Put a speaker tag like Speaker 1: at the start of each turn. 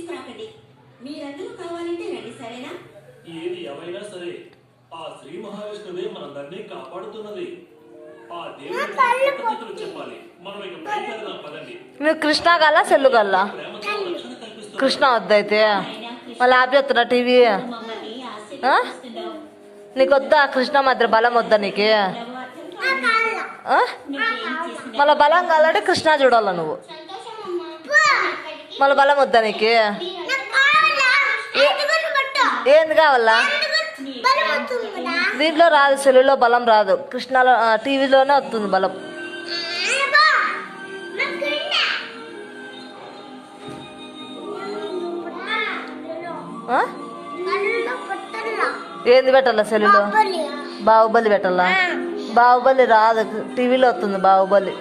Speaker 1: తీసుకురాకండి. మీరందరూ కావాలంటే రండి, సరేనా?
Speaker 2: ఏది ఏమైనా సరే ఆ శ్రీ మహావిష్ణువే మనందరినీ కాపాడుతున్నది. ఆ దేవుడి కృతజ్ఞతలు చెప్పాలి. మనం ఇక బయలుదేరదాం పదండి.
Speaker 3: నువ్వు కృష్ణ గల్లా సెల్లు గల్లా?
Speaker 2: ప్రేమతో రక్షణ కల్పిస్తున్నారు.
Speaker 3: కృష్ణ వద్దయితే మళ్ళీ ఆపి వస్తున్నా టీవీ.
Speaker 1: మమ్మల్ని ఆశీర్వదిస్తున్నావు.
Speaker 3: నీకు వద్దా కృష్ణ మధ్య బలం వద్దా నీకు? మళ్ళీ బలం కావాలంటే కృష్ణ చూడాల నువ్వు. మళ్ళీ బలం వద్దా నీకు? ఏంది కావాలా? దీంట్లో రాదు, సెల్లులో బలం రాదు, కృష్ణలో టీవీలోనే వస్తుంది బలం. ఏంది పెట్టాలా సెల్లులో? బాహుబలి పెట్టాలా? బాహుబలి రాదు, టీవీలో వస్తుంది బాహుబలి.